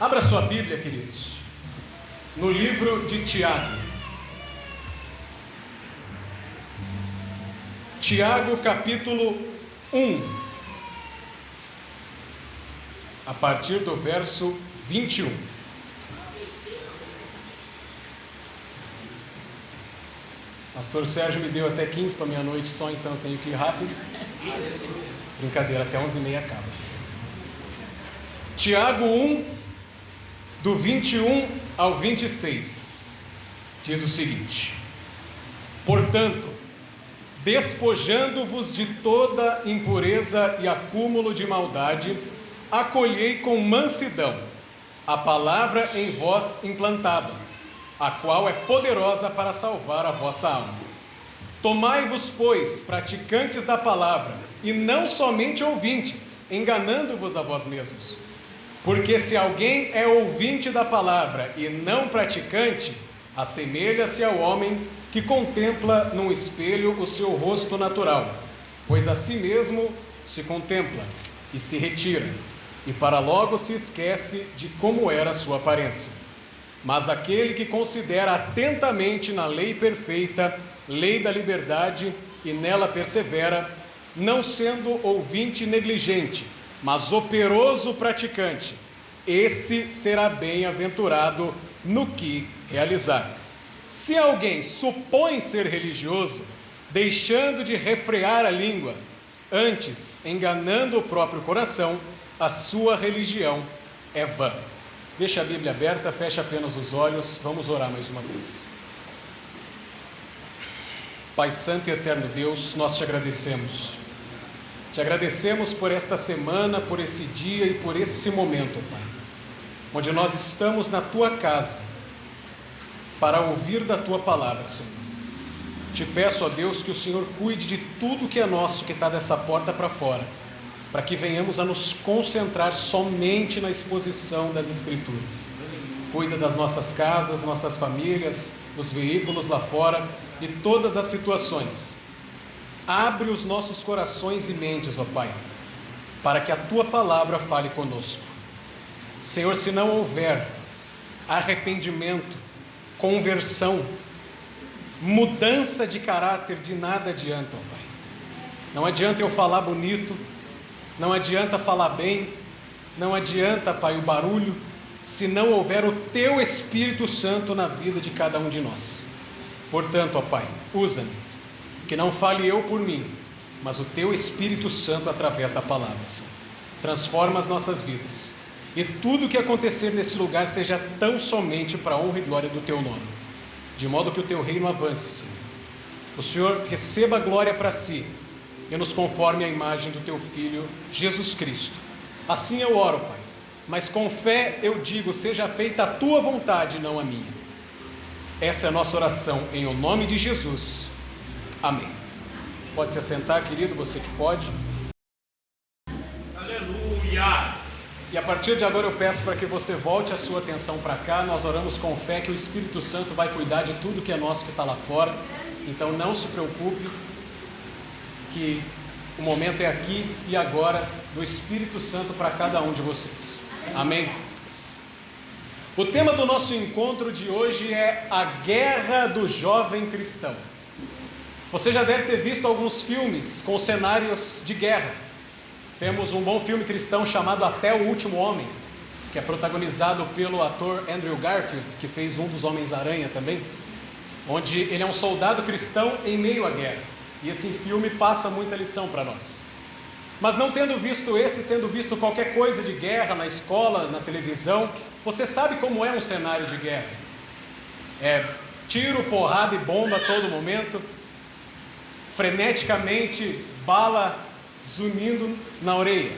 Abra sua Bíblia, queridos, no livro de Tiago. Tiago, capítulo 1, a partir do verso 21. Pastor Sérgio me deu até 15 para meia-noite só, então eu tenho que ir rápido. Brincadeira, até 11h30 acaba. Tiago 1, do 21 ao 26, diz o seguinte: portanto, despojando-vos de toda impureza e acúmulo de maldade, acolhei com mansidão a palavra em vós implantada, a qual é poderosa para salvar a vossa alma. Tomai-vos, pois, praticantes da palavra, e não somente ouvintes, enganando-vos a vós mesmos. Porque se alguém é ouvinte da palavra e não praticante, assemelha-se ao homem que contempla num espelho o seu rosto natural, pois a si mesmo se contempla e se retira, e para logo se esquece de como era a sua aparência. Mas aquele que considera atentamente na lei perfeita, lei da liberdade, e nela persevera, não sendo ouvinte negligente, mas operoso praticante, esse será bem-aventurado no que realizar. Se alguém supõe ser religioso, deixando de refrear a língua, antes enganando o próprio coração, a sua religião é vã. Deixa a Bíblia aberta, feche apenas os olhos, vamos orar mais uma vez. Pai Santo e Eterno Deus, nós te agradecemos. Te agradecemos por esta semana, por esse dia e por esse momento, Pai, onde nós estamos na Tua casa para ouvir da Tua palavra, Senhor. Te peço, ó Deus, que o Senhor cuide de tudo que é nosso, que está dessa porta para fora, para que venhamos a nos concentrar somente na exposição das Escrituras. Cuida das nossas casas, nossas famílias, dos veículos lá fora e todas as situações. Abre os nossos corações e mentes, ó Pai, para que a Tua palavra fale conosco. Senhor, se não houver arrependimento, conversão, mudança de caráter, de nada adianta, ó Pai. Não adianta eu falar bonito, não adianta falar bem, não adianta, Pai, o barulho, se não houver o Teu Espírito Santo na vida de cada um de nós. Portanto, ó Pai, usa-me, que não fale eu por mim, mas o Teu Espírito Santo através da palavra, Senhor. Transforma as nossas vidas, e tudo o que acontecer nesse lugar seja tão somente para a honra e glória do Teu nome, de modo que o Teu reino avance, Senhor. O Senhor receba a glória para si, e nos conforme à imagem do Teu Filho, Jesus Cristo. Assim eu oro, Pai, mas com fé eu digo, seja feita a Tua vontade, não a minha. Essa é a nossa oração, em o nome de Jesus. Amém. Pode se assentar, querido, você que pode. Aleluia! E a partir de agora eu peço para que você volte a sua atenção para cá. Nós oramos com fé que o Espírito Santo vai cuidar de tudo que é nosso que está lá fora. Então não se preocupe, que o momento é aqui e agora do Espírito Santo para cada um de vocês. Amém? O tema do nosso encontro de hoje é a guerra do jovem cristão. Você já deve ter visto alguns filmes com cenários de guerra. Temos um bom filme cristão chamado Até o Último Homem, que é protagonizado pelo ator Andrew Garfield, que fez um dos Homens-Aranha também, onde ele é um soldado cristão em meio à guerra. E esse filme passa muita lição para nós. Mas não tendo visto esse, tendo visto qualquer coisa de guerra na escola, na televisão, você sabe como é um cenário de guerra. É tiro, porrada e bomba a todo momento, freneticamente, bala zunindo na orelha.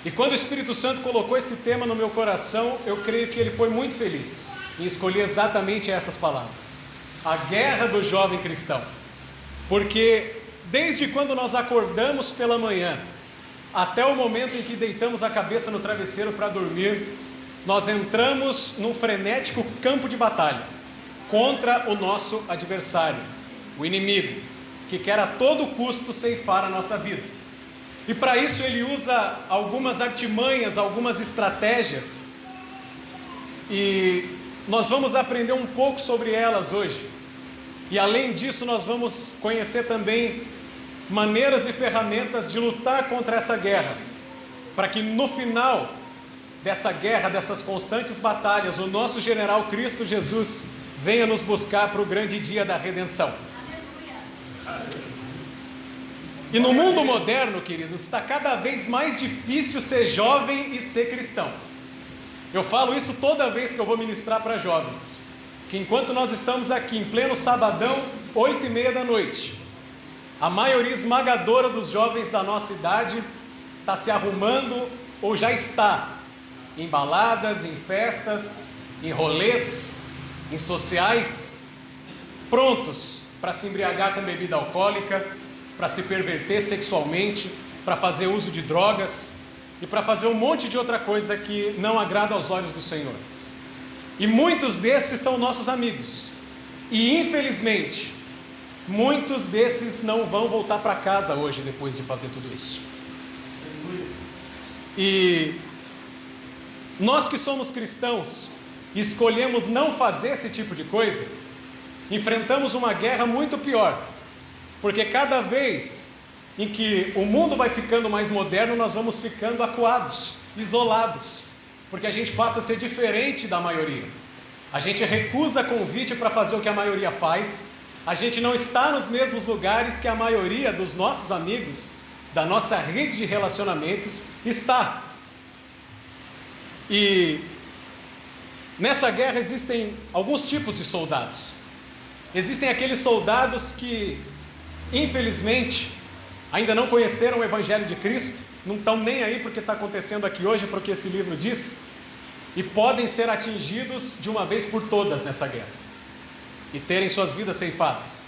E quando o Espírito Santo colocou esse tema no meu coração, eu creio que ele foi muito feliz em escolher exatamente essas palavras. A guerra do jovem cristão. Porque desde quando nós acordamos pela manhã, até o momento em que deitamos a cabeça no travesseiro para dormir, nós entramos num frenético campo de batalha contra o nosso adversário, o inimigo, que quer a todo custo ceifar a nossa vida. E para isso ele usa algumas artimanhas, algumas estratégias E nós vamos aprender um pouco sobre elas hoje. E além disso, nós vamos conhecer também maneiras e ferramentas de lutar contra essa guerra, para que no final dessa guerra, dessas constantes batalhas, o nosso general Cristo Jesus venha nos buscar para o grande dia da redenção. E no mundo moderno, queridos, está cada vez mais difícil ser jovem e ser cristão. Eu falo isso toda vez que eu vou ministrar para jovens, que enquanto nós estamos aqui em pleno sabadão, 8h30 da noite, a maioria esmagadora dos jovens da nossa idade está se arrumando ou já está em baladas, em festas, em rolês, em sociais, prontos para se embriagar com bebida alcoólica, para se perverter sexualmente, para fazer uso de drogas e para fazer um monte de outra coisa que não agrada aos olhos do Senhor. E muitos desses são nossos amigos. E infelizmente, muitos desses não vão voltar para casa hoje depois de fazer tudo isso. E nós que somos cristãos e escolhemos não fazer esse tipo de coisa, enfrentamos uma guerra muito pior. Porque cada vez em que o mundo vai ficando mais moderno, nós vamos ficando acuados, isolados, porque a gente passa a ser diferente da maioria. A gente recusa convite para fazer o que a maioria faz, a gente não está nos mesmos lugares que a maioria dos nossos amigos, da nossa rede de relacionamentos, está. E nessa guerra existem alguns tipos de soldados. Existem aqueles soldados que, infelizmente, ainda não conheceram o Evangelho de Cristo, não estão nem aí porque está acontecendo aqui hoje, porque esse livro diz, e podem ser atingidos de uma vez por todas nessa guerra, e terem suas vidas ceifadas.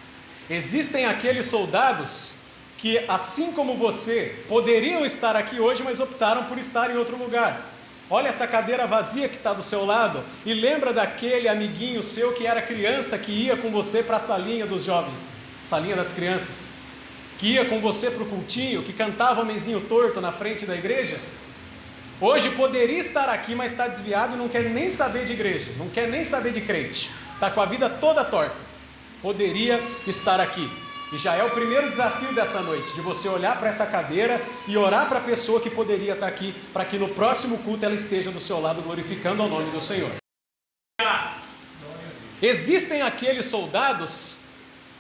Existem aqueles soldados que, assim como você, poderiam estar aqui hoje, mas optaram por estar em outro lugar. Olha essa cadeira vazia que está do seu lado, e lembra daquele amiguinho seu que era criança, que ia com você para a salinha dos jovens, salinha das crianças, que ia com você para o cultinho, que cantava homenzinho torto na frente da igreja. Hoje poderia estar aqui, mas está desviado e não quer nem saber de igreja, não quer nem saber de crente, está com a vida toda torta. Poderia estar aqui. E já é o primeiro desafio dessa noite, de você olhar para essa cadeira e orar para a pessoa que poderia estar aqui, para que no próximo culto ela esteja do seu lado glorificando o nome do Senhor. Existem aqueles soldados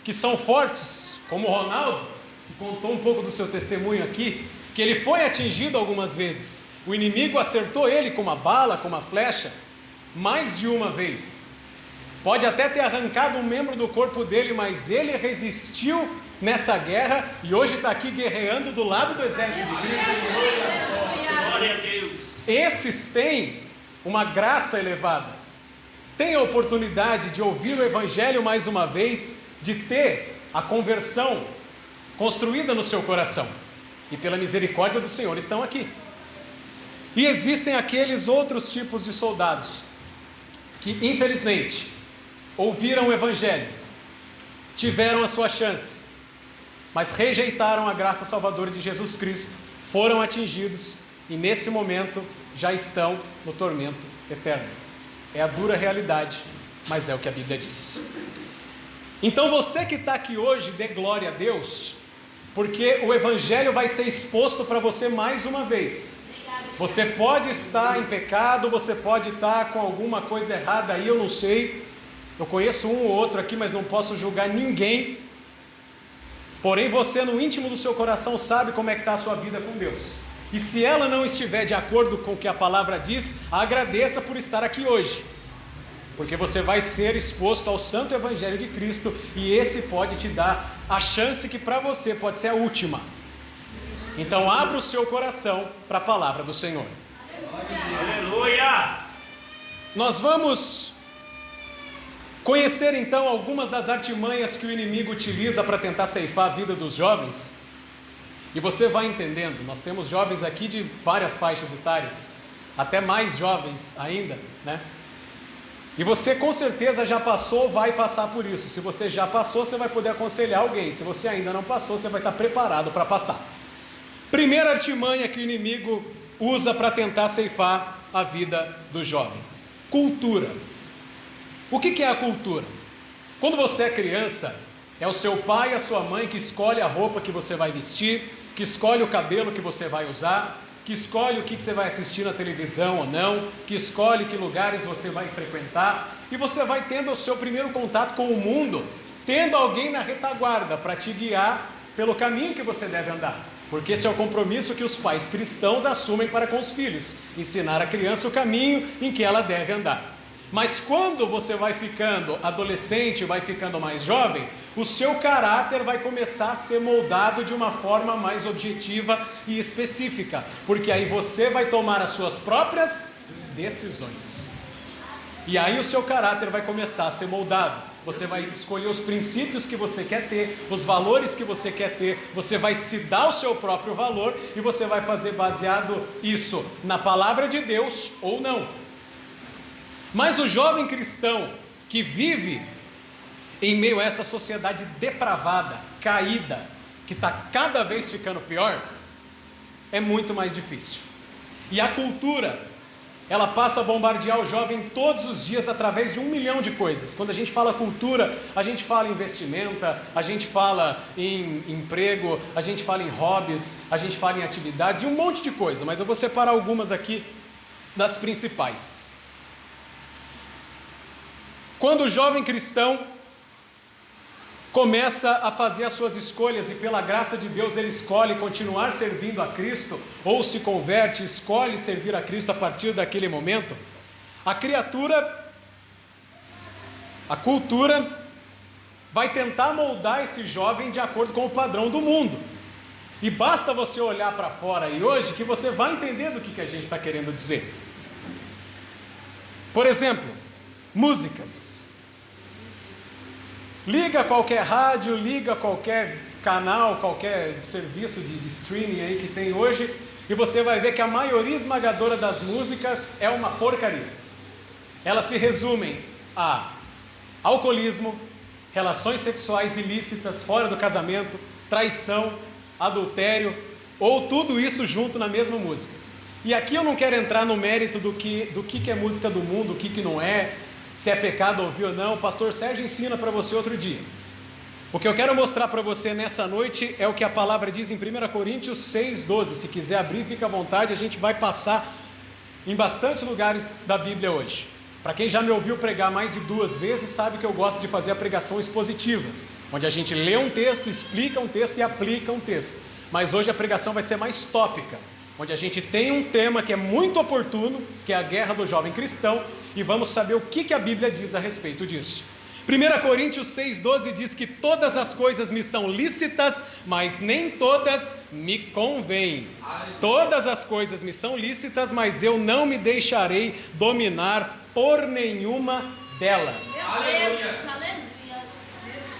que são fortes, como o Ronaldo, que contou um pouco do seu testemunho aqui, que ele foi atingido algumas vezes. O inimigo acertou ele com uma bala, com uma flecha, mais de uma vez. Pode até ter arrancado um membro do corpo dele, mas ele resistiu nessa guerra e hoje está aqui guerreando do lado do exército de Cristo. Glória a Deus. Esses têm uma graça elevada, têm a oportunidade de ouvir o Evangelho mais uma vez, de ter a conversão construída no seu coração, e pela misericórdia do Senhor estão aqui. E existem aqueles outros tipos de soldados que infelizmente ouviram o Evangelho, tiveram a sua chance, mas rejeitaram a graça salvadora de Jesus Cristo, foram atingidos e nesse momento já estão no tormento eterno. É a dura realidade, mas é o que a Bíblia diz. Então você que está aqui hoje, dê glória a Deus, porque o Evangelho vai ser exposto para você mais uma vez. Você pode estar em pecado, você pode estar com alguma coisa errada aí, eu não sei. Eu conheço um ou outro aqui, mas não posso julgar ninguém. Porém, você no íntimo do seu coração sabe como é que está a sua vida com Deus. E se ela não estiver de acordo com o que a palavra diz, agradeça por estar aqui hoje. Porque você vai ser exposto ao Santo Evangelho de Cristo, e esse pode te dar a chance que para você pode ser a última. Então abra o seu coração para a palavra do Senhor. Aleluia! Nós vamos conhecer então algumas das artimanhas que o inimigo utiliza para tentar ceifar a vida dos jovens. E você vai entendendo, nós temos jovens aqui de várias faixas etárias, até mais jovens ainda, né? E você com certeza já passou ou vai passar por isso. Se você já passou, você vai poder aconselhar alguém. Se você ainda não passou, você vai estar preparado para passar. Primeira artimanha que o inimigo usa para tentar ceifar a vida do jovem: Cultura. O que é a cultura? Quando você é criança, é o seu pai e a sua mãe que escolhe a roupa que você vai vestir, que escolhe o cabelo que você vai usar, que escolhe o que você vai assistir na televisão ou não, que escolhe que lugares você vai frequentar, e você vai tendo o seu primeiro contato com o mundo, tendo alguém na retaguarda para te guiar pelo caminho que você deve andar, porque esse é o compromisso que os pais cristãos assumem para com os filhos, ensinar a criança o caminho em que ela deve andar. Mas quando você vai ficando adolescente, vai ficando mais jovem, o seu caráter vai começar a ser moldado de uma forma mais objetiva e específica, porque aí você vai tomar as suas próprias decisões. E aí o seu caráter vai começar a ser moldado. Você vai escolher os princípios que você quer ter, os valores que você quer ter, você vai se dar o seu próprio valor e você vai fazer baseado isso na palavra de Deus ou não. Mas o jovem cristão que vive em meio a essa sociedade depravada, caída, que está cada vez ficando pior, é muito mais difícil. E a cultura, ela passa a bombardear o jovem todos os dias através de 1 milhão de coisas. Quando a gente fala cultura, a gente fala em vestimenta, a gente fala em emprego, a gente fala em hobbies, a gente fala em atividades e um monte de coisa, mas eu vou separar algumas aqui das principais. Quando o jovem cristão começa a fazer as suas escolhas e pela graça de Deus ele escolhe continuar servindo a Cristo, ou se converte, escolhe servir a Cristo a partir daquele momento, a cultura vai tentar moldar esse jovem de acordo com o padrão do mundo. E basta você olhar para fora aí hoje que você vai entender do que a gente está querendo dizer. Por exemplo, músicas. Liga qualquer rádio, liga qualquer canal, qualquer serviço de streaming aí que tem hoje, e você vai ver que a maioria esmagadora das músicas é uma porcaria. Elas se resumem a alcoolismo, relações sexuais ilícitas fora do casamento, traição, adultério, ou tudo isso junto na mesma música. E aqui eu não quero entrar no mérito do que é música do mundo, o que não é, se é pecado ouvir ou não. O pastor Sérgio ensina para você outro dia. O que eu quero mostrar para você nessa noite é o que a palavra diz em 1 Coríntios 6,12. Se quiser abrir, fica à vontade, a gente vai passar em bastantes lugares da Bíblia hoje. Para quem já me ouviu pregar mais de 2 vezes, sabe que eu gosto de fazer a pregação expositiva, onde a gente lê um texto, explica um texto e aplica um texto. Mas hoje a pregação vai ser mais tópica, onde a gente tem um tema que é muito oportuno, que é a guerra do jovem cristão, e vamos saber o que a Bíblia diz a respeito disso. 1 Coríntios 6,12 diz que todas as coisas me são lícitas, mas nem todas me convêm. Todas as coisas me são lícitas, mas eu não me deixarei dominar por nenhuma delas. Aleluia.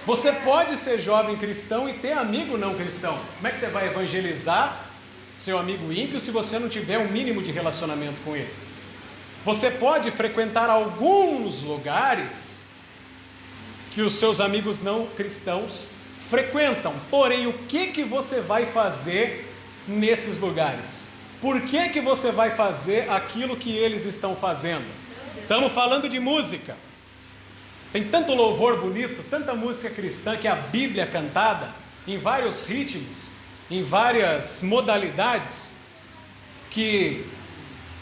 Você pode ser jovem cristão e ter amigo não cristão. Como é que você vai evangelizar seu amigo ímpio se você não tiver um mínimo de relacionamento com ele? Você pode frequentar alguns lugares que os seus amigos não cristãos frequentam, porém o que você vai fazer nesses lugares? Por que você vai fazer aquilo que eles estão fazendo? Estamos falando de música. Tem tanto louvor bonito, tanta música cristã que a Bíblia é cantada em vários ritmos, em várias modalidades, que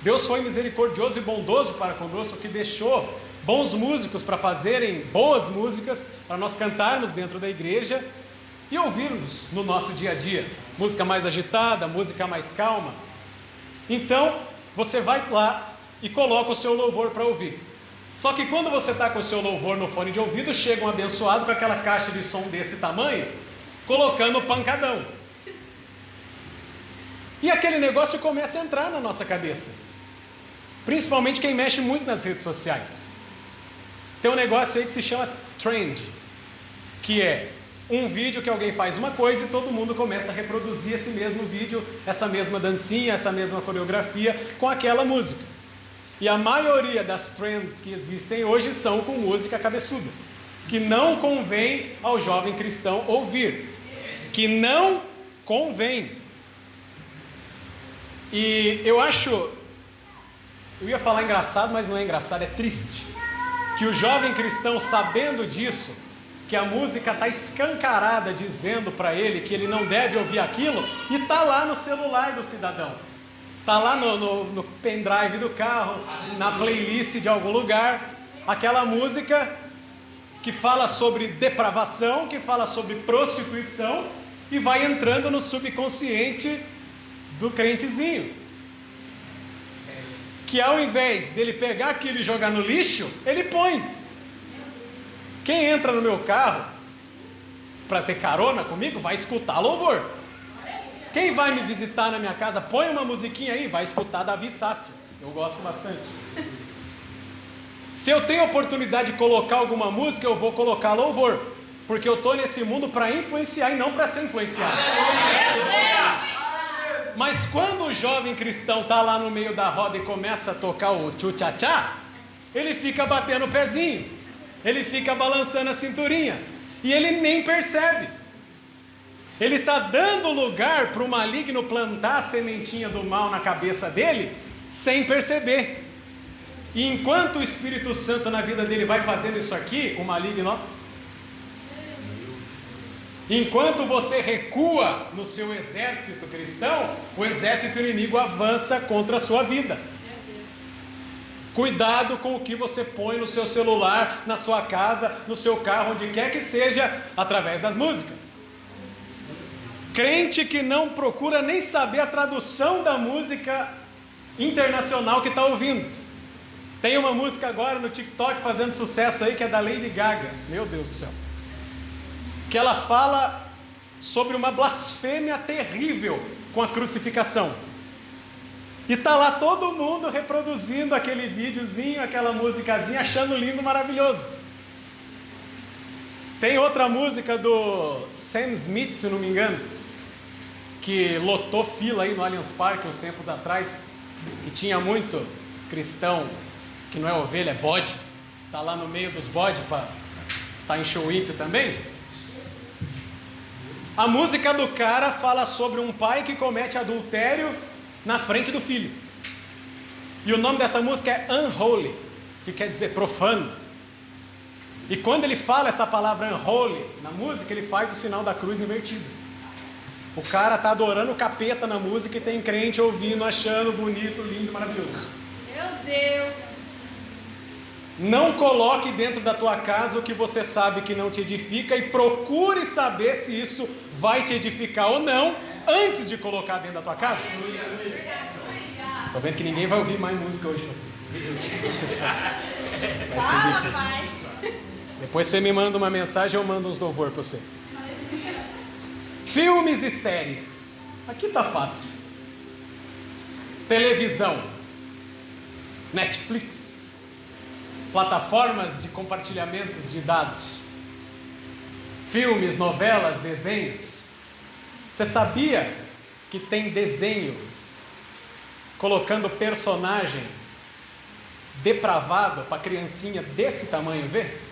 Deus foi misericordioso e bondoso para conosco, que deixou bons músicos para fazerem boas músicas, para nós cantarmos dentro da igreja e ouvirmos no nosso dia a dia, música mais agitada, música mais calma. Então, você vai lá e coloca o seu louvor para ouvir. Só que quando você está com o seu louvor no fone de ouvido, chega um abençoado com aquela caixa de som desse tamanho, colocando pancadão. E aquele negócio começa a entrar na nossa cabeça, principalmente quem mexe muito nas redes sociais. Tem um negócio aí que se chama trend, que é um vídeo que alguém faz uma coisa e todo mundo começa a reproduzir esse mesmo vídeo, essa mesma dancinha, essa mesma coreografia com aquela música. E a maioria das trends que existem hoje são com música cabeçuda, que não convém ao jovem cristão ouvir, que não convém. E eu acho Eu ia falar engraçado, mas não é engraçado, é triste. Que o jovem cristão, sabendo disso, que a música está escancarada dizendo para ele que ele não deve ouvir aquilo, e está lá no celular do cidadão, está lá no pendrive do carro, na playlist de algum lugar, aquela música que fala sobre depravação, que fala sobre prostituição, e vai entrando no subconsciente do crentezinho, que ao invés dele pegar aquilo e jogar no lixo, ele põe. Quem entra no meu carro para ter carona comigo, vai escutar louvor. Quem vai me visitar na minha casa, põe uma musiquinha aí, vai escutar Davi Sácio. Eu gosto bastante. Se eu tenho oportunidade de colocar alguma música, eu vou colocar louvor, porque eu estou nesse mundo para influenciar e não para ser influenciado. Mas quando o jovem cristão está lá no meio da roda e começa a tocar o tchu-tchá-tchá, ele fica batendo o pezinho, ele fica balançando a cinturinha, e ele nem percebe. Ele está dando lugar para o maligno plantar a sementinha do mal na cabeça dele, sem perceber. E enquanto o Espírito Santo na vida dele vai fazendo isso aqui, o maligno... Enquanto você recua no seu exército cristão, o exército inimigo avança contra a sua vida. Cuidado com o que você põe no seu celular, na sua casa, no seu carro, onde quer que seja, através das músicas. Crente que não procura nem saber a tradução da música internacional que está ouvindo. Tem uma música agora no TikTok fazendo sucesso aí, que é da Lady Gaga. Meu Deus do céu. Que ela fala sobre uma blasfêmia terrível com a crucificação. E está lá todo mundo reproduzindo aquele videozinho, aquela musicazinha, achando lindo, maravilhoso. Tem outra música do Sam Smith, se não me engano, que lotou fila aí no Allianz Parque uns tempos atrás, que tinha muito cristão, que não é ovelha, é bode, está lá no meio dos bodes para estar em show ímpio também. A música do cara fala sobre um pai que comete adultério na frente do filho. E o nome dessa música é Unholy, que quer dizer profano. E quando ele fala essa palavra unholy na música, ele faz o sinal da cruz invertido. O cara está adorando o capeta na música e tem crente ouvindo, achando bonito, lindo, maravilhoso. Meu Deus! Não coloque dentro da tua casa o que você sabe que não te edifica e procure saber se isso vai te edificar ou não antes de colocar dentro da tua casa. Tô vendo que ninguém vai ouvir mais música hoje, pastor. Vai ser difícil. Depois você me manda uma mensagem, eu mando uns louvor para você. Filmes e séries. Aqui tá fácil. Televisão, Netflix, plataformas de compartilhamentos de dados, filmes, novelas, desenhos. Você sabia que tem desenho colocando personagem depravado para criancinha desse tamanho ver?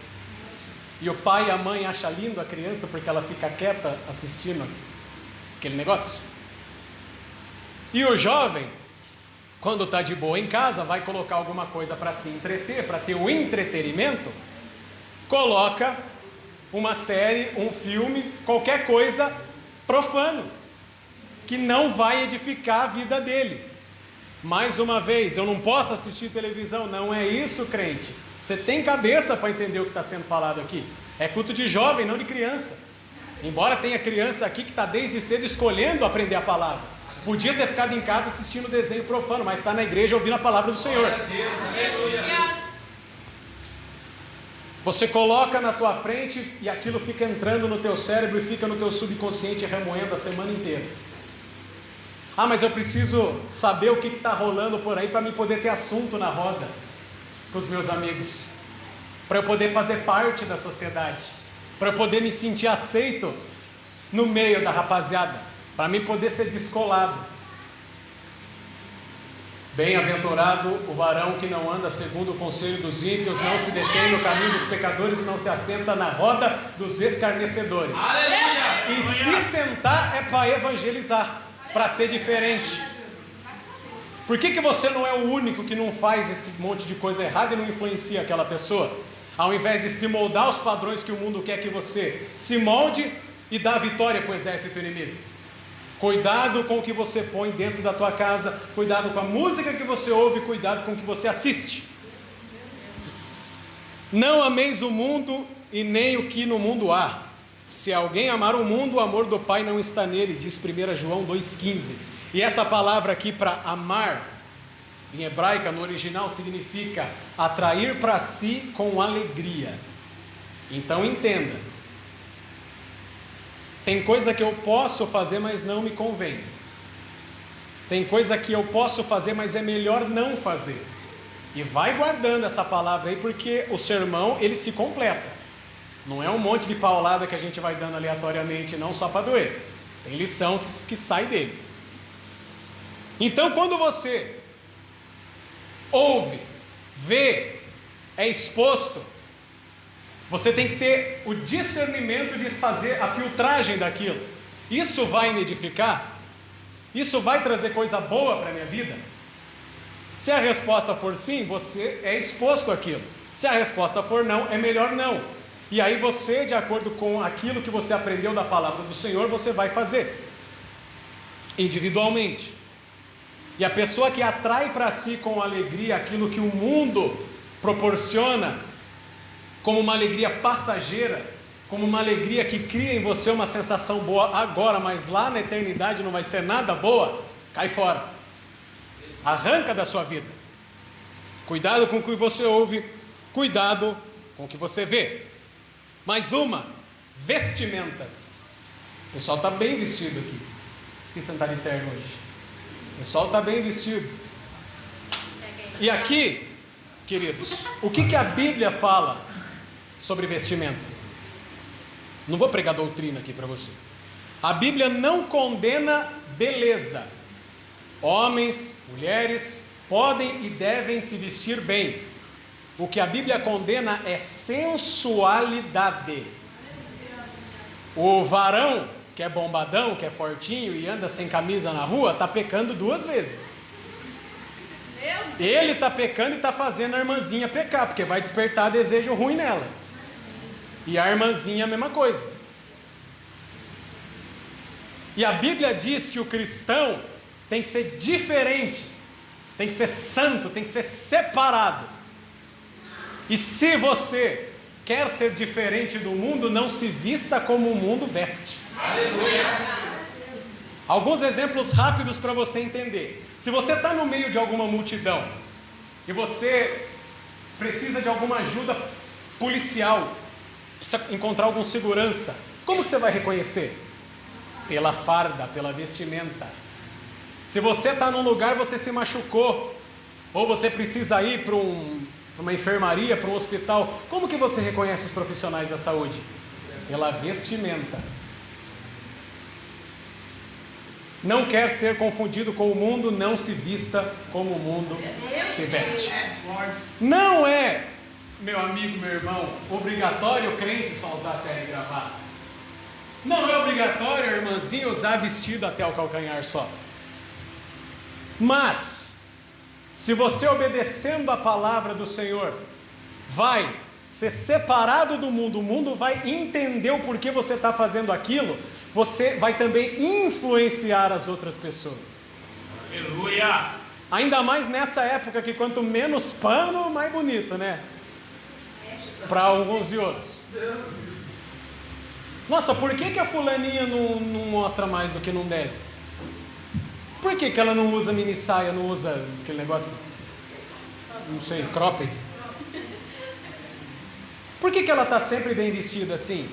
E o pai e a mãe acham lindo a criança porque ela fica quieta assistindo aquele negócio? E o jovem, quando está de boa em casa, vai colocar alguma coisa para se entreter, para ter o entretenimento, coloca uma série, um filme, qualquer coisa profano, que não vai edificar a vida dele. Mais uma vez, eu não posso assistir televisão, não é isso, crente. Você tem cabeça para entender o que está sendo falado aqui. É culto de jovem, não de criança. Embora tenha criança aqui que está desde cedo escolhendo aprender a palavra. Podia ter ficado em casa assistindo desenho profano, mas está na igreja ouvindo a palavra do Senhor. Você coloca na tua frente e aquilo fica entrando no teu cérebro e fica no teu subconsciente remoendo a semana inteira. Ah, mas eu preciso saber o que está rolando por aí para me poder ter assunto na roda com os meus amigos, para eu poder fazer parte da sociedade, para eu poder me sentir aceito no meio da rapaziada, para mim poder ser descolado. Bem-aventurado o varão que não anda segundo o conselho dos ímpios, não se detém no caminho dos pecadores e não se assenta na roda dos escarnecedores. Aleluia! E se sentar é para evangelizar, para ser diferente. Por que você não é o único que não faz esse monte de coisa errada e não influencia aquela pessoa? Ao invés de se moldar aos padrões que o mundo quer que você se molde e dá vitória para o exército inimigo. Cuidado com o que você põe dentro da tua casa, cuidado com a música que você ouve, cuidado com o que você assiste. Não ameis o mundo e nem o que no mundo há. Se alguém amar o mundo, o amor do Pai não está nele, diz 1 João 2,15. E essa palavra aqui para amar, em hebraica, no original, significa atrair para si com alegria. Então entenda, tem coisa que eu posso fazer, mas não me convém. Tem coisa que eu posso fazer, mas é melhor não fazer. E vai guardando essa palavra aí, porque o sermão, ele se completa. Não é um monte de paulada que a gente vai dando aleatoriamente, não só para doer. Tem lição que sai dele. Então, quando você ouve, vê, é exposto, você tem que ter o discernimento de fazer a filtragem daquilo. Isso vai me edificar? Isso vai trazer coisa boa para a minha vida? Se a resposta for sim, você é exposto àquilo. Se a resposta for não, é melhor não. E aí você, de acordo com aquilo que você aprendeu da palavra do Senhor, você vai fazer individualmente. E a pessoa que atrai para si com alegria aquilo que o mundo proporciona, como uma alegria passageira, como uma alegria que cria em você uma sensação boa agora, mas lá na eternidade não vai ser nada boa, cai fora. Arranca da sua vida. Cuidado com o que você ouve, cuidado com o que você vê. Mais uma, vestimentas. O pessoal está bem vestido aqui. Por que você não está de terno hoje? O pessoal está bem vestido. E aqui, queridos, o que a Bíblia fala sobre vestimenta? Não vou pregar doutrina aqui para você. A Bíblia não condena beleza. Homens, mulheres podem e devem se vestir bem. O que a Bíblia condena é sensualidade. O varão que é bombadão, que é fortinho e anda sem camisa na rua, está pecando 2 vezes. Ele está pecando e está fazendo a irmãzinha pecar, porque vai despertar desejo ruim nela. E a irmãzinha a mesma coisa. E a Bíblia diz que o cristão tem que ser diferente, tem que ser santo, tem que ser separado. E se você quer ser diferente do mundo, não se vista como o mundo veste. Aleluia! Alguns exemplos rápidos para você entender. Se você está no meio de alguma multidão e você precisa de alguma ajuda policial, precisa encontrar algum segurança, como que você vai reconhecer? Pela farda, pela vestimenta. Se você está num lugar, você se machucou, ou você precisa ir para uma enfermaria, para um hospital, como que você reconhece os profissionais da saúde? Pela vestimenta. Não quer ser confundido com o mundo, não se vista como o mundo se veste. Não é, meu amigo, meu irmão, obrigatório o crente só usar terno e gravata. Não é obrigatório a irmãzinha usar vestido até o calcanhar só. Mas, se você obedecendo a palavra do Senhor, vai ser separado do mundo, o mundo vai entender o porquê você está fazendo aquilo, você vai também influenciar as outras pessoas. Aleluia! Ainda mais nessa época que quanto menos pano, mais bonito, né? Para alguns e outros. Nossa, por que a fulaninha não mostra mais do que não deve? Por que ela não usa mini saia, não usa aquele negócio, não sei, cropped? Por que ela está sempre bem vestida assim?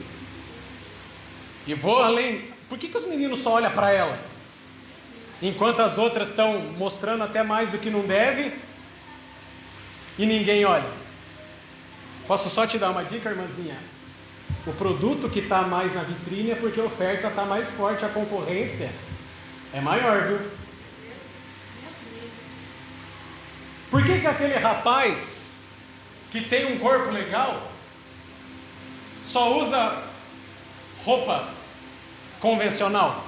E vou além, por que os meninos só olham para ela? Enquanto as outras estão mostrando até mais do que não deve, e ninguém olha. Posso só te dar uma dica, irmãzinha? O produto que está mais na vitrine é porque a oferta está mais forte, a concorrência é maior, viu? Por que aquele rapaz que tem um corpo legal só usa roupa convencional?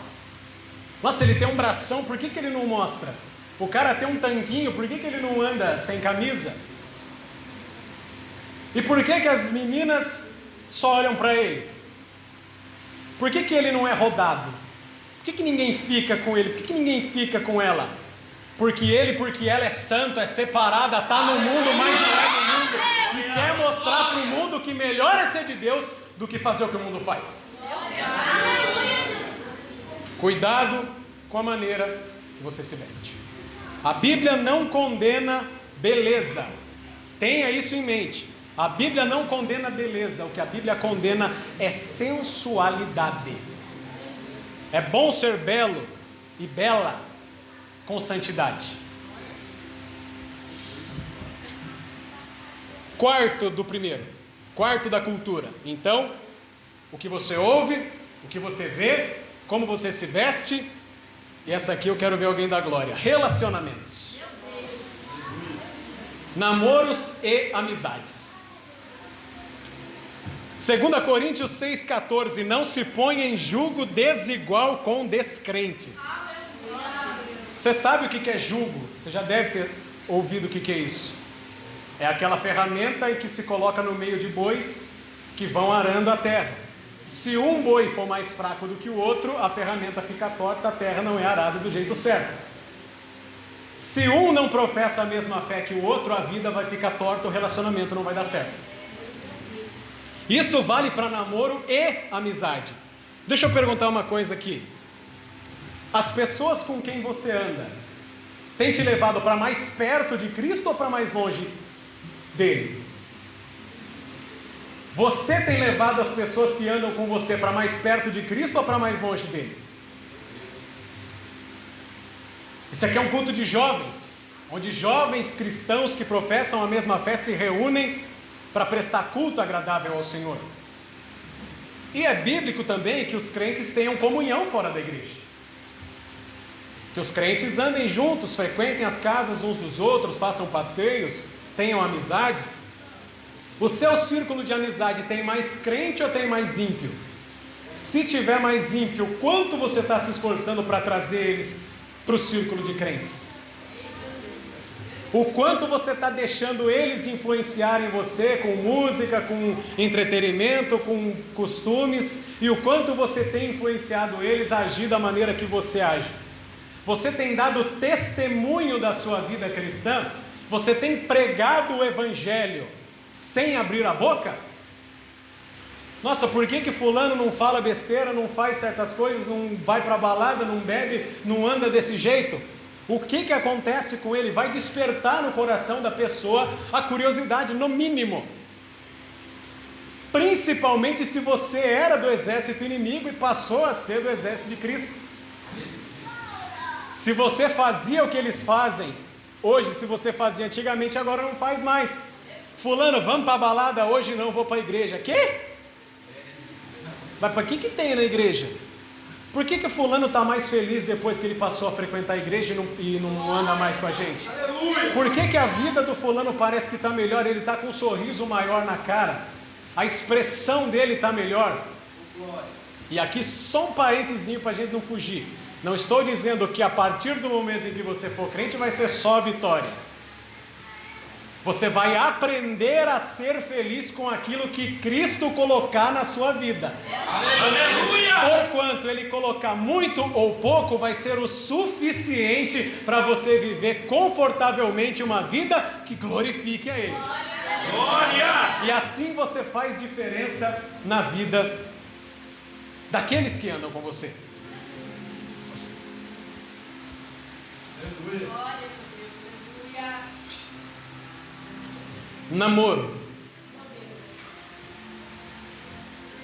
Nossa, ele tem um bração, por que ele não mostra? O cara tem um tanquinho, por que ele não anda sem camisa? E por que as meninas só olham para ele? Por que ele não é rodado? Por que ninguém fica com ele? Por que ninguém fica com ela? Porque ela é santo, é separada, está no mundo, mas não é do mundo. E quer mostrar para o mundo que melhor é ser de Deus do que fazer o que o mundo faz. Cuidado com a maneira que você se veste. A Bíblia não condena beleza. Tenha isso em mente. A Bíblia não condena beleza. O que a Bíblia condena é sensualidade. É bom ser belo e bela com santidade. Quarto da cultura. Então, o que você ouve, o que você vê, como você se veste. E essa aqui eu quero ver alguém da glória. Relacionamentos. Namoros e amizades. 2 Coríntios 6,14. Não se ponha em julgo desigual com descrentes. Você sabe o que é julgo? Você já deve ter ouvido o que é isso. É aquela ferramenta em que se coloca no meio de bois que vão arando a terra. Se um boi for mais fraco do que o outro, a ferramenta fica torta, a terra não é arada do jeito certo. Se um não professa a mesma fé que o outro, a vida vai ficar torta, o relacionamento não vai dar certo. Isso vale para namoro e amizade. Deixa eu perguntar uma coisa aqui. As pessoas com quem você anda têm te levado para mais perto de Cristo ou para mais longe dele? Você tem levado as pessoas que andam com você para mais perto de Cristo ou para mais longe dele? Isso aqui é um culto de jovens, onde jovens cristãos que professam a mesma fé se reúnem para prestar culto agradável ao Senhor. E é bíblico também que os crentes tenham comunhão fora da igreja. Que os crentes andem juntos, frequentem as casas uns dos outros, façam passeios, tenham amizades. O seu círculo de amizade tem mais crente ou tem mais ímpio? Se tiver mais ímpio, quanto você está se esforçando para trazer eles para o círculo de crentes? O quanto você está deixando eles influenciarem você com música, com entretenimento, com costumes, e o quanto você tem influenciado eles a agir da maneira que você age? Você tem dado testemunho da sua vida cristã? Você tem pregado o evangelho sem abrir a boca? Nossa, por que fulano não fala besteira, não faz certas coisas, não vai para a balada, não bebe, não anda desse jeito? O que acontece com ele? Vai despertar no coração da pessoa a curiosidade, no mínimo. Principalmente se você era do exército inimigo e passou a ser do exército de Cristo. Se você fazia o que eles fazem hoje, se você fazia antigamente, agora não faz mais. Fulano, vamos para a balada? Hoje não, vou para a igreja. Quê? Vai para que tem na igreja? Por que fulano está mais feliz depois que ele passou a frequentar a igreja e não anda mais com a gente? Por que a vida do fulano parece que está melhor? Ele está com um sorriso maior na cara, a expressão dele está melhor. E aqui só um parentezinho para a gente não fugir. Não estou dizendo que a partir do momento em que você for crente vai ser só vitória. Você vai aprender a ser feliz com aquilo que Cristo colocar na sua vida. Aleluia! Porquanto Ele colocar muito ou pouco, vai ser o suficiente para você viver confortavelmente uma vida que glorifique a Ele. Glória! E assim você faz diferença na vida daqueles que andam com você. Aleluia! Glória a Deus! Aleluia! Namoro.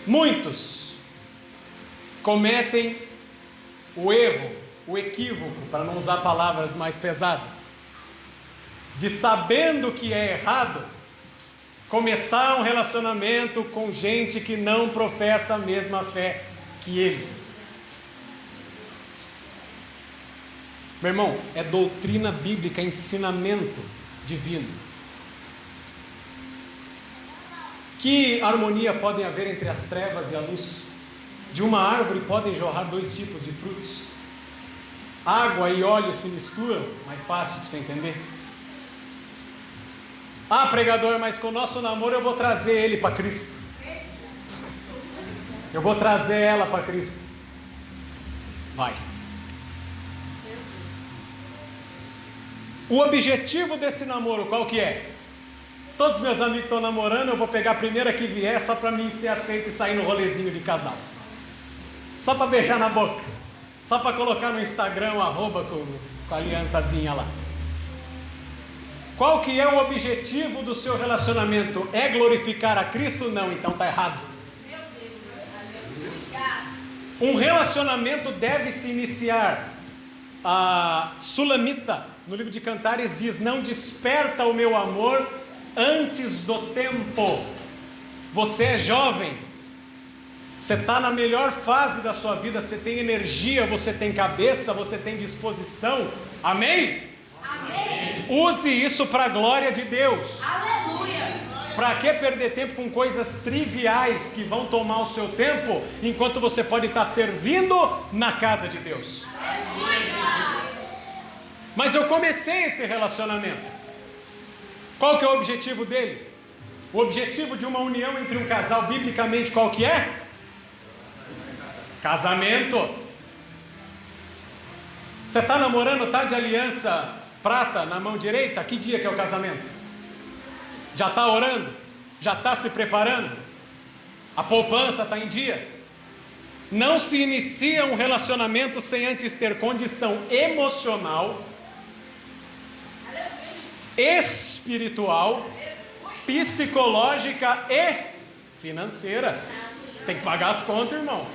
Muitos cometem o erro, o equívoco, para não usar palavras mais pesadas, de sabendo que é errado, começar um relacionamento com gente que não professa a mesma fé que ele. Meu irmão, é doutrina bíblica, ensinamento divino. Que harmonia pode haver entre as trevas e a luz? De uma árvore podem jorrar dois tipos de frutos. água e óleo se misturam, mais fácil para você entender. Ah, pregador, mas com o nosso namoro eu vou trazer ele para Cristo. Eu vou trazer ela para Cristo. Vai. O objetivo desse namoro, qual que é? Todos meus amigos estão namorando, eu vou pegar a primeira que vier só para mim ser aceito e sair no rolezinho de casal. Só para beijar na boca. Só para colocar no Instagram o arroba com a aliançazinha lá. Qual que é o objetivo do seu relacionamento? É glorificar a Cristo? Não, então está errado. Um relacionamento deve se iniciar. A Sulamita, no livro de Cantares, diz: não desperta o meu amor antes do tempo. Você é jovem, você está na melhor fase da sua vida, você tem energia, você tem cabeça, você tem disposição, amém? Amém. Use isso para a glória de Deus. Aleluia. Para que perder tempo com coisas triviais que vão tomar o seu tempo, enquanto você pode estar servindo na casa de Deus? Aleluia. Mas eu comecei esse relacionamento. Qual que é o objetivo dele? O objetivo de uma união entre um casal, biblicamente, qual que é? Casamento. Você está namorando, está de aliança prata na mão direita? Que dia que é o casamento? Já está orando? Já está se preparando? A poupança está em dia? Não se inicia um relacionamento sem antes ter condição emocional, espiritual, psicológica e financeira. Tem que pagar as contas, irmão.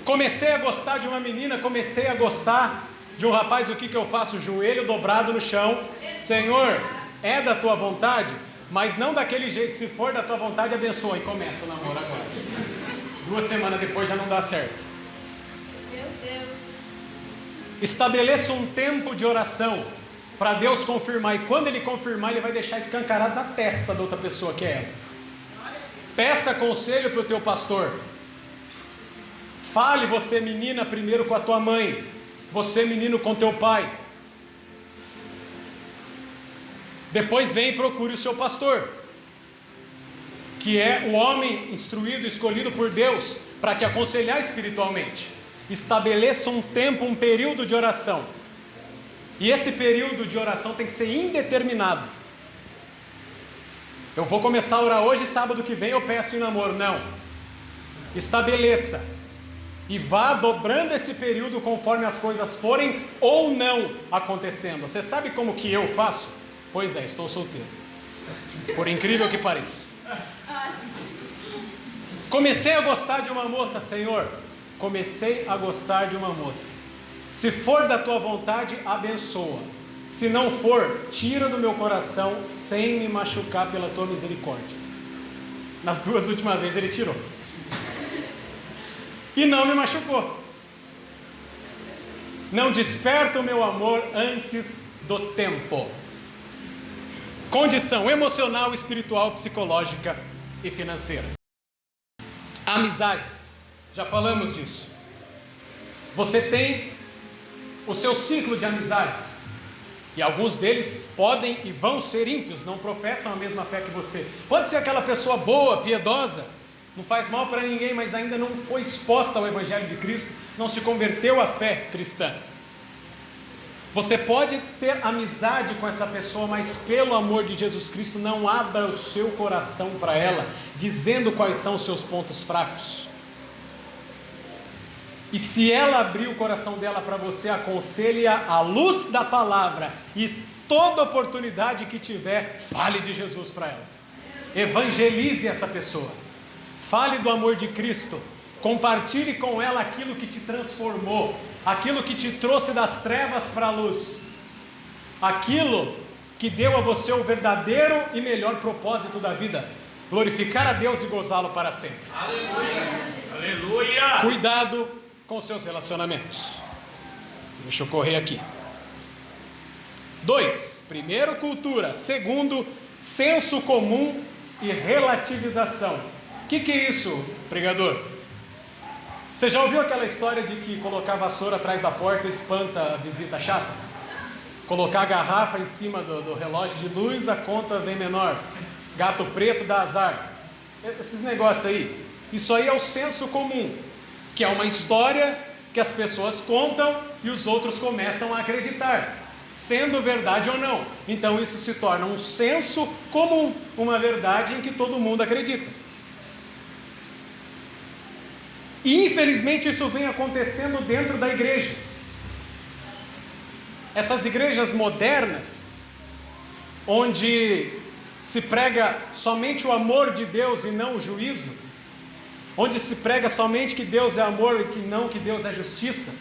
Comecei a gostar de uma menina, comecei a gostar de um rapaz, o que eu faço? Joelho dobrado no chão. Senhor, é da tua vontade, mas não daquele jeito. Se for da tua vontade, abençoa. E começa o namoro agora. 2 semanas depois já não dá certo. Meu Deus. Estabeleça um tempo de oração para Deus confirmar. E quando Ele confirmar, Ele vai deixar escancarado na testa da outra pessoa, que é ela. Peça conselho para o teu pastor. Fale, você menina, primeiro com a tua mãe. Você menino com teu pai. Depois vem e procure o seu pastor, que é o homem instruído, escolhido por Deus para te aconselhar espiritualmente. Estabeleça um tempo, um período de oração. E esse período de oração tem que ser indeterminado. Eu vou começar a orar hoje, sábado que vem eu peço em namoro. Não. Estabeleça. E vá dobrando esse período conforme as coisas forem ou não acontecendo. Você sabe como que eu faço? Pois é, estou solteiro. Por incrível que pareça. Comecei a gostar de uma moça, Senhor. Comecei a gostar de uma moça. Se for da tua vontade, abençoa. Se não for, tira do meu coração sem me machucar pela tua misericórdia. Nas 2 últimas vezes ele tirou. E não me machucou. Não desperta o meu amor antes do tempo. Condição emocional, espiritual, psicológica e financeira. Amizades. Já falamos disso. Você tem o seu ciclo de amizades. E alguns deles podem e vão ser ímpios, não professam a mesma fé que você. Pode ser aquela pessoa boa, piedosa, não faz mal para ninguém, mas ainda não foi exposta ao Evangelho de Cristo, não se converteu à fé cristã. Você pode ter amizade com essa pessoa, mas pelo amor de Jesus Cristo, não abra o seu coração para ela, dizendo quais são os seus pontos fracos. E se ela abrir o coração dela para você, aconselhe-a à luz da palavra, e toda oportunidade que tiver, fale de Jesus para ela. Evangelize essa pessoa. Fale do amor de Cristo. Compartilhe com ela aquilo que te transformou, aquilo que te trouxe das trevas para a luz, aquilo que deu a você o verdadeiro e melhor propósito da vida: glorificar a Deus e gozá-lo para sempre. Aleluia! Aleluia! Cuidado com seus relacionamentos. Deixa eu correr aqui. 2. Primeiro, cultura. Segundo, senso comum e relativização. O que é isso, pregador? Você já ouviu aquela história de que colocar a vassoura atrás da porta espanta a visita chata? Colocar a garrafa em cima do relógio de luz, a conta vem menor. Gato preto dá azar. Esses negócios aí. Isso aí é o senso comum, que é uma história que as pessoas contam e os outros começam a acreditar, sendo verdade ou não. Então isso se torna um senso comum, uma verdade em que todo mundo acredita. E infelizmente isso vem acontecendo dentro da igreja. Essas igrejas modernas, onde se prega somente o amor de Deus e não o juízo, onde se prega somente que Deus é amor e que não que Deus é justiça,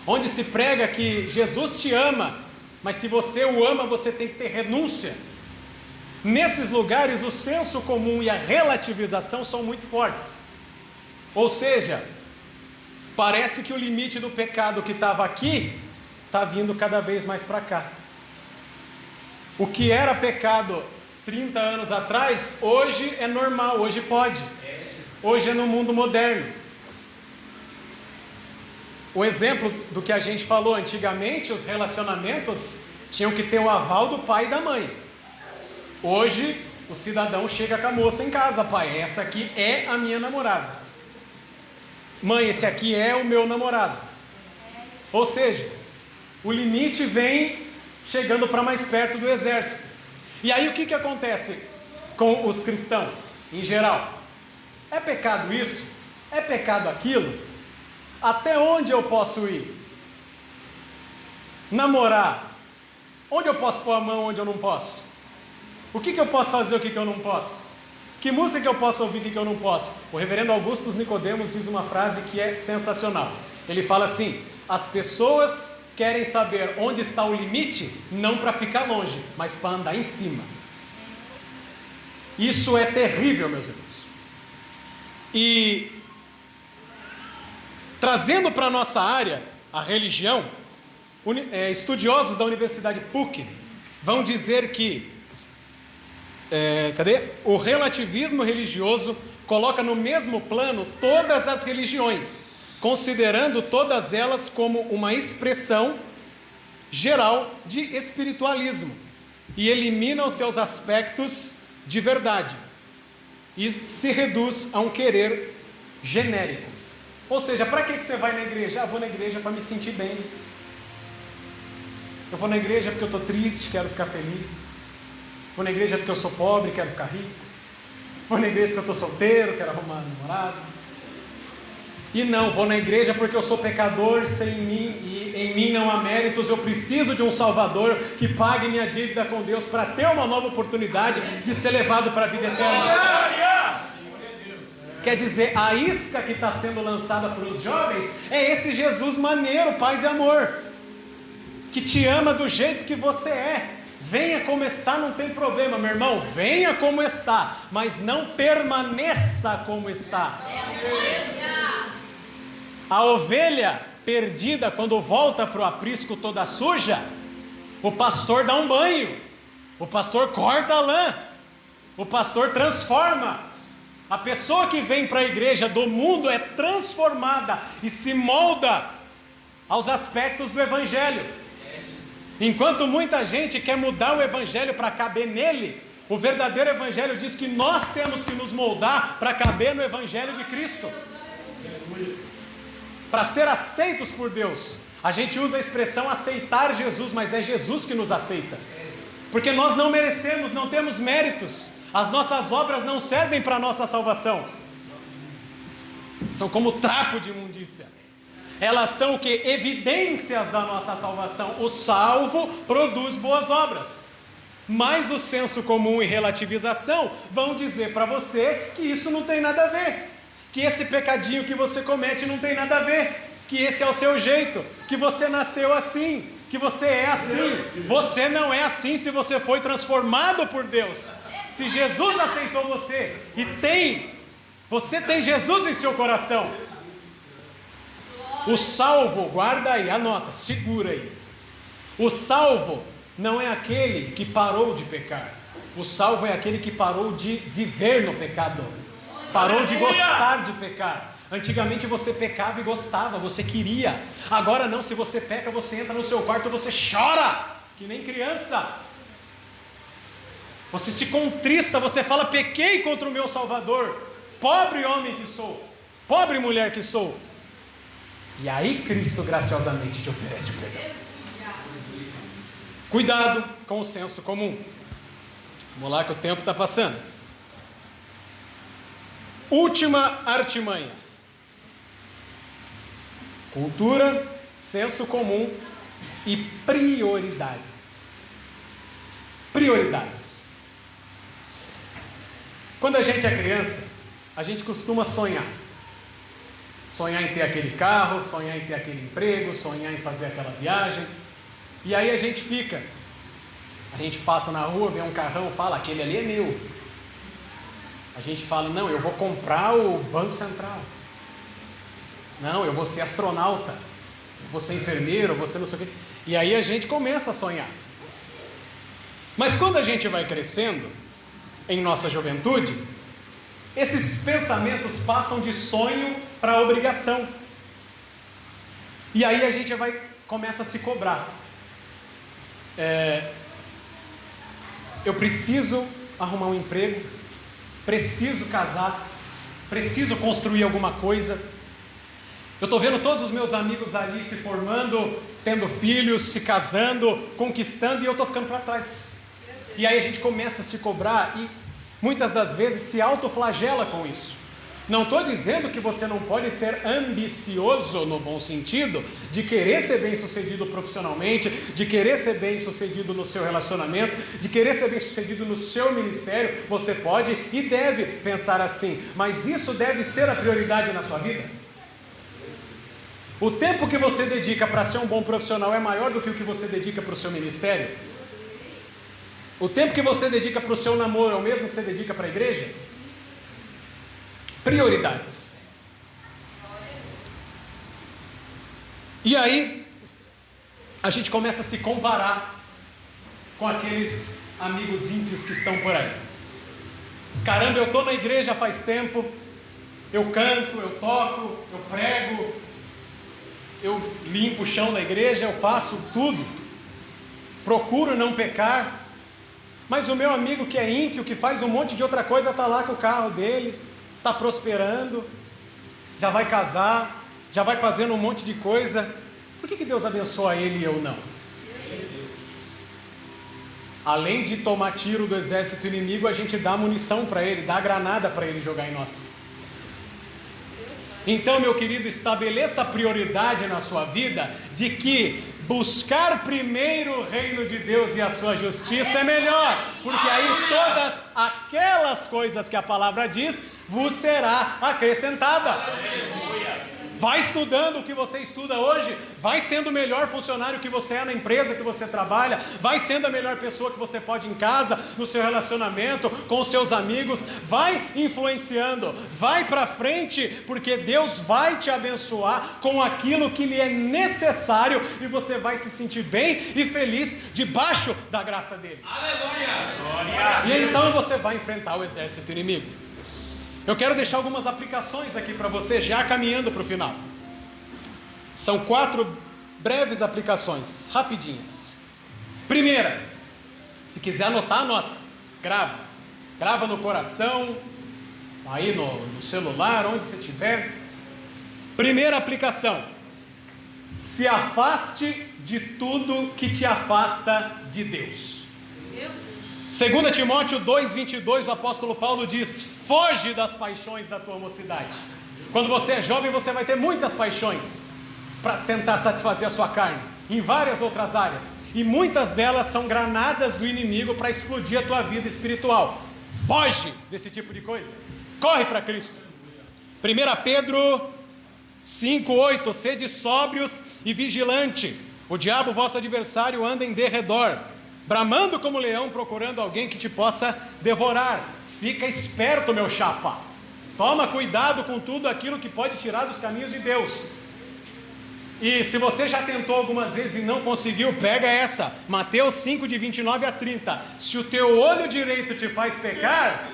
onde se prega que Jesus te ama, mas se você o ama, você tem que ter renúncia. Nesses lugares, o senso comum e a relativização são muito fortes. Ou seja, parece que o limite do pecado que estava aqui, está vindo cada vez mais para cá. O que era pecado 30 anos atrás, hoje é normal, hoje pode. Hoje é no mundo moderno. O exemplo do que a gente falou antigamente, os relacionamentos tinham que ter o aval do pai e da mãe. Hoje, o cidadão chega com a moça em casa: pai, essa aqui é a minha namorada. Mãe, esse aqui é o meu namorado. Ou seja, o limite vem chegando para mais perto do exército. E aí o que acontece com os cristãos em geral? É pecado isso? É pecado aquilo? Até onde eu posso ir? Namorar? Onde eu posso pôr a mão, onde eu não posso? O que eu posso fazer, o que eu não posso? Que música eu posso ouvir, o que eu não posso? O reverendo Augustus Nicodemos diz uma frase que é sensacional. Ele fala assim: as pessoas querem saber onde está o limite, não para ficar longe, mas para andar em cima. Isso é terrível, meus irmãos. E trazendo para a nossa área, a religião, estudiosos da Universidade PUC vão dizer que o relativismo religioso coloca no mesmo plano todas as religiões, considerando todas elas como uma expressão geral de espiritualismo, e elimina os seus aspectos de verdade e se reduz a um querer genérico. Ou seja, para que você vai na igreja? Ah, vou na igreja para me sentir bem. Eu vou na igreja porque eu estou triste, quero ficar feliz. Vou na igreja porque eu sou pobre, quero ficar rico. Vou na igreja porque eu estou solteiro, quero arrumar um namorado. E não, vou na igreja porque eu sou pecador, sem mim, e em mim não há méritos, eu preciso de um Salvador que pague minha dívida com Deus para ter uma nova oportunidade de ser levado para a vida eterna. Quer dizer, a isca que está sendo lançada para os jovens é esse Jesus maneiro, paz e amor, que te ama do jeito que você é. Venha como está, não tem problema, meu irmão, venha como está, mas não permaneça como está. A ovelha perdida, quando volta para o aprisco toda suja, o pastor dá um banho, o pastor corta a lã, o pastor transforma. A pessoa que vem para a igreja do mundo é transformada e se molda aos aspectos do evangelho. Enquanto muita gente quer mudar o evangelho para caber nele, o verdadeiro evangelho diz que nós temos que nos moldar para caber no evangelho de Cristo, para ser aceitos por Deus. A gente usa a expressão aceitar Jesus, mas é Jesus que nos aceita, porque nós não merecemos, não temos méritos. As nossas obras não servem para a nossa salvação, são como trapo de imundícia. Elas são o que? Evidências da nossa salvação. O salvo produz boas obras, mas o senso comum e relativização vão dizer para você que isso não tem nada a ver, que esse pecadinho que você comete não tem nada a ver, que esse é o seu jeito, que você nasceu assim, que você é assim. Você não é assim se você foi transformado por Deus. Se Jesus aceitou você e você tem Jesus em seu coração, o salvo, guarda aí, anota, segura aí. O salvo não é aquele que parou de pecar. O salvo é aquele que parou de viver no pecado. Parou de gostar de pecar. Antigamente você pecava e gostava, você queria. Agora não, se você peca, você entra no seu quarto e você chora, que nem criança. Você se contrista, você fala: pequei contra o meu Salvador, pobre homem que sou, pobre mulher que sou. E aí Cristo graciosamente te oferece o perdão. Cuidado com o senso comum. Vamos lá que o tempo está passando. Última artimanha: cultura, senso comum e prioridades. Prioridades. Quando a gente é criança, a gente costuma sonhar. Sonhar em ter aquele carro, sonhar em ter aquele emprego, sonhar em fazer aquela viagem. E aí a gente passa na rua, vê um carrão, fala: aquele ali é meu. A gente fala: não, eu vou comprar o Banco Central. Não, eu vou ser astronauta, eu vou ser enfermeiro, eu vou ser não sei o quê. E aí a gente começa a sonhar. Mas quando a gente vai crescendo, em nossa juventude, esses pensamentos passam de sonho para obrigação. E aí a gente começa a se cobrar. Eu preciso arrumar um emprego, preciso casar, preciso construir alguma coisa. Eu estou vendo todos os meus amigos ali se formando, tendo filhos, se casando, conquistando, e eu estou ficando para trás. E aí a gente começa a se cobrar e muitas das vezes se autoflagela com isso. Não estou dizendo que você não pode ser ambicioso no bom sentido, de querer ser bem sucedido profissionalmente, de querer ser bem sucedido no seu relacionamento, de querer ser bem sucedido no seu ministério. Você pode e deve pensar assim, mas isso deve ser a prioridade na sua vida? O tempo que você dedica para ser um bom profissional é maior do que o que você dedica para o seu ministério? O tempo que você dedica para o seu namoro é o mesmo que você dedica para a igreja? Prioridades. E aí a gente começa a se comparar com aqueles amigos ímpios que estão por aí. Caramba, eu estou na igreja faz tempo, eu canto, eu toco, eu prego, eu limpo o chão da igreja, eu faço tudo, procuro não pecar. Mas o meu amigo que é ímpio, que faz um monte de outra coisa, está lá com o carro dele, está prosperando, já vai casar, já vai fazendo um monte de coisa. Por que Deus abençoa ele e eu não? Além de tomar tiro do exército inimigo, a gente dá munição para ele, dá granada para ele jogar em nós. Então, meu querido, estabeleça a prioridade na sua vida de que buscar primeiro o reino de Deus e a sua justiça é melhor, porque aí todas aquelas coisas que a palavra diz vos será acrescentada. Vai estudando o que você estuda hoje, vai sendo o melhor funcionário que você é na empresa que você trabalha, vai sendo a melhor pessoa que você pode em casa, no seu relacionamento, com os seus amigos, vai influenciando, vai para frente, porque Deus vai te abençoar com aquilo que lhe é necessário e você vai se sentir bem e feliz debaixo da graça dele. Aleluia! E então você vai enfrentar o exército inimigo. Eu quero deixar algumas aplicações aqui para você, já caminhando para o final. São 4 breves aplicações, rapidinhas. Primeira, se quiser anotar, anota. Grava no coração, aí no celular, onde você estiver. Primeira aplicação: se afaste de tudo que te afasta de Deus. 2 Timóteo 2,22, o apóstolo Paulo diz: foge das paixões da tua mocidade. Quando você é jovem, você vai ter muitas paixões para tentar satisfazer a sua carne, em várias outras áreas, e muitas delas são granadas do inimigo para explodir a tua vida espiritual. Foge desse tipo de coisa, corre para Cristo. 1 Pedro 5,8: sede sóbrios e vigilante, o diabo vosso adversário anda em derredor, bramando como leão, procurando alguém que te possa devorar. Fica esperto, meu chapa. Toma cuidado com tudo aquilo que pode tirar dos caminhos de Deus. E se você já tentou algumas vezes e não conseguiu, pega essa, Mateus 5, de 29 a 30. Se o teu olho direito te faz pecar,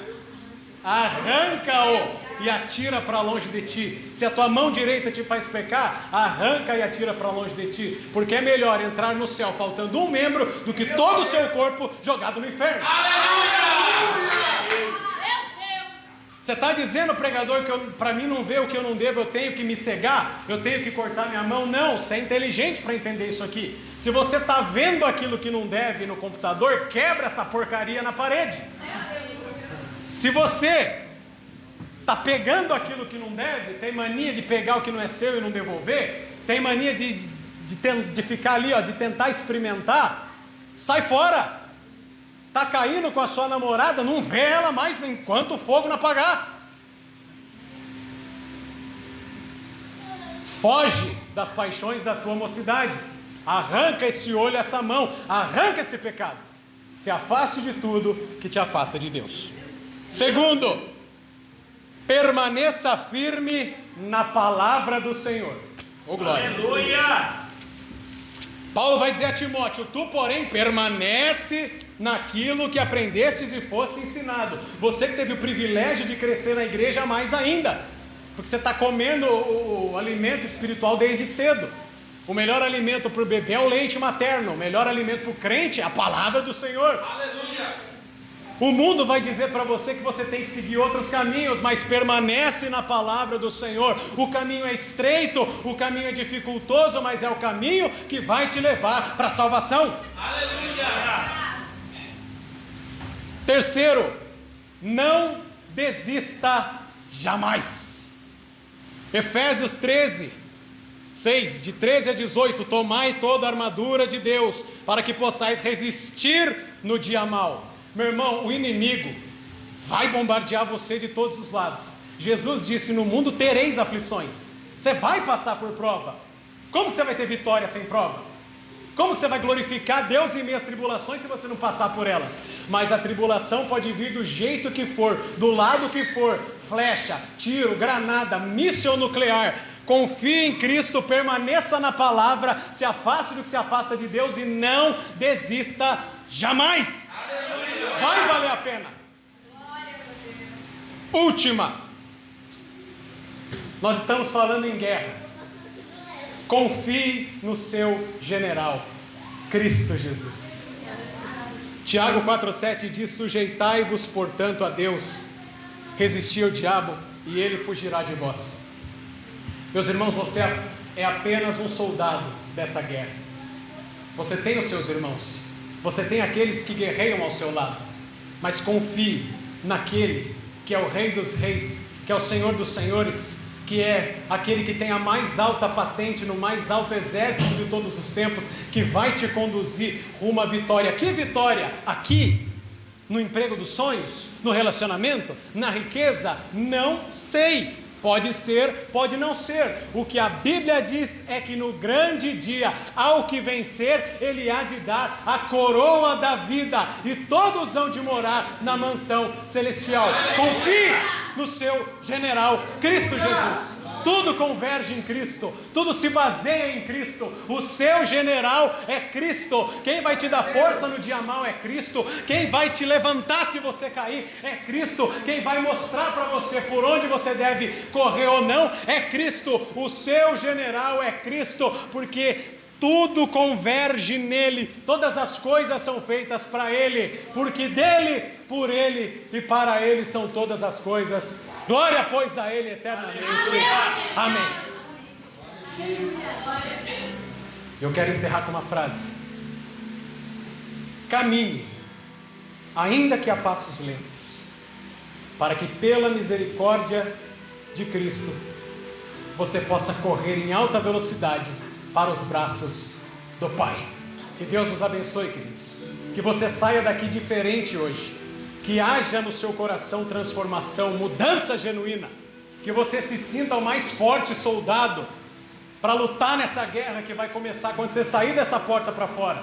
arranca-o e atira para longe de ti. Se a tua mão direita te faz pecar, arranca e atira para longe de ti, porque é melhor entrar no céu faltando um membro do que todo o seu corpo jogado no inferno. Você está dizendo, pregador, que para mim não ver o que eu não devo, eu tenho que me cegar, eu tenho que cortar minha mão? Não, você é inteligente para entender isso aqui. Se você está vendo aquilo que não deve no computador, quebra essa porcaria na parede. Se você está pegando aquilo que não deve, tem mania de pegar o que não é seu e não devolver, tem mania de ficar ali, de tentar experimentar, sai fora. Está caindo com a sua namorada, não vê ela mais enquanto o fogo não apagar. Foge das paixões da tua mocidade. Arranca esse olho, essa mão, arranca esse pecado. Se afaste de tudo que te afasta de Deus. Segundo, permaneça firme na palavra do Senhor. Oh, glória. Aleluia! Paulo vai dizer a Timóteo: tu, porém, permanece naquilo que aprendestes e fosse ensinado. Você que teve o privilégio de crescer na igreja, mais ainda, porque você está comendo o alimento espiritual desde cedo. O melhor alimento para o bebê é o leite materno. O melhor alimento para o crente é a palavra do Senhor. Aleluia! O mundo vai dizer para você que você tem que seguir outros caminhos, mas permanece na palavra do Senhor. O caminho é estreito, o caminho é dificultoso, mas é o caminho que vai te levar para a salvação. Aleluia! Terceiro, não desista jamais. Efésios 13, 6, de 13 a 18, tomai toda a armadura de Deus, para que possais resistir no dia mau. Meu irmão, o inimigo vai bombardear você de todos os lados. Jesus disse: no mundo tereis aflições. Você vai passar por prova. Como que você vai ter vitória sem prova? Como que você vai glorificar Deus em meio às tribulações se você não passar por elas? Mas a tribulação pode vir do jeito que for, do lado que for, flecha, tiro, granada, míssil nuclear. Confie em Cristo, permaneça na palavra, se afaste do que se afasta de Deus e não desista jamais. Vai valer a pena. Última. Nós estamos falando em guerra. Confie no seu general, Cristo Jesus. Tiago 4,7 diz: sujeitai-vos, portanto, a Deus, resisti ao diabo e ele fugirá de vós. Meus irmãos, você é apenas um soldado dessa guerra. Você tem os seus irmãos, você tem aqueles que guerreiam ao seu lado, mas confie naquele que é o Rei dos Reis, que é o Senhor dos Senhores, que é aquele que tem a mais alta patente no mais alto exército de todos os tempos, que vai te conduzir rumo à vitória. Que vitória? Aqui, no emprego dos sonhos, no relacionamento, na riqueza? Não sei. Pode ser, pode não ser. O que a Bíblia diz é que no grande dia, ao que vencer, Ele há de dar a coroa da vida, e todos hão de morar na mansão celestial. Confie no seu general, Cristo Jesus. Tudo converge em Cristo, tudo se baseia em Cristo. O seu general é Cristo. Quem vai te dar força no dia mau é Cristo. Quem vai te levantar se você cair é Cristo. Quem vai mostrar para você por onde você deve correr ou não é Cristo. O seu general é Cristo, porque tudo converge nele, todas as coisas são feitas para ele, porque dele, por ele e para ele são todas as coisas. Glória, pois, a ele eternamente. Amém. Eu quero encerrar com uma frase: caminhe, ainda que a passos lentos, para que pela misericórdia de Cristo você possa correr em alta velocidade para os braços do Pai. Que Deus nos abençoe, queridos. Que você saia daqui diferente hoje. Que haja no seu coração transformação, mudança genuína. Que você se sinta o mais forte soldado para lutar nessa guerra que vai começar quando você sair dessa porta para fora.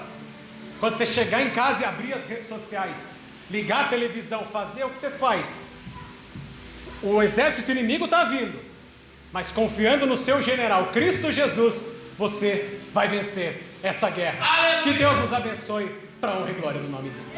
Quando você chegar em casa e abrir as redes sociais, ligar a televisão, fazer o que você faz. O exército inimigo está vindo, mas confiando no seu general, Cristo Jesus, você vai vencer essa guerra. Que Deus nos abençoe, para a honra e glória do nome dele.